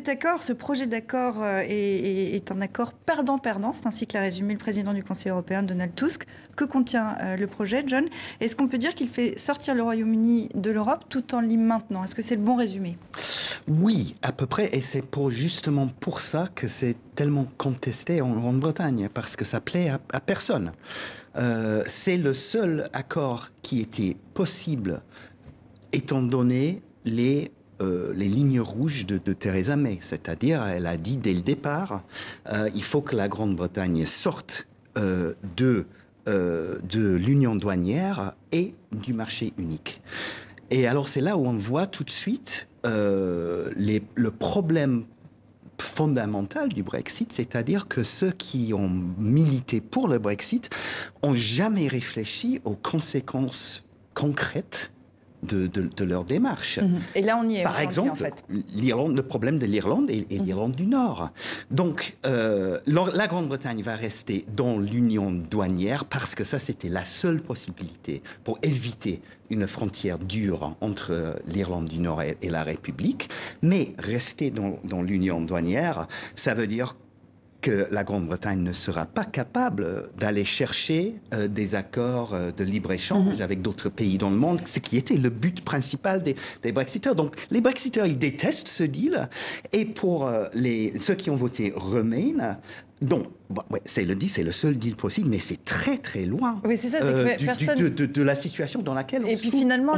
cet accord, ce projet d'accord est un accord perdant-perdant. C'est ainsi que l'a résumé le président du Conseil européen, Donald Tusk. Que contient le projet, John? Est-ce qu'on peut dire qu'il fait sortir le Royaume-Uni de l'Europe tout en l'y maintenant? Est-ce que c'est le bon résumé? Oui, à peu près, et c'est justement pour ça que c'est tellement contesté en Grande-Bretagne, parce que ça plaît à personne. C'est le seul accord qui était possible, étant donné les lignes rouges de Theresa May. C'est-à-dire, elle a dit dès le départ, il faut que la Grande-Bretagne sorte de l'union douanière et du marché unique. Et alors c'est là où on voit tout de suite le problème fondamental du Brexit, c'est-à-dire que ceux qui ont milité pour le Brexit ont jamais réfléchi aux conséquences concrètes de leur démarche. Et là, on y est. Par exemple, en fait. le problème de l'Irlande et l'Irlande du Nord. Donc, la Grande-Bretagne va rester dans l'union douanière parce que ça, c'était la seule possibilité pour éviter une frontière dure entre l'Irlande du Nord et la République. Mais rester dans l'union douanière, ça veut dire que la Grande-Bretagne ne sera pas capable d'aller chercher des accords de libre-échange avec d'autres pays dans le monde, ce qui était le but principal des Brexiteurs. Donc, les Brexiteurs, ils détestent ce deal. Et pour ceux qui ont voté Remain, donc, c'est le seul deal possible, mais c'est très, très loin oui, c'est ça, c'est que personne... de la situation dans laquelle on se trouve. Et puis finalement,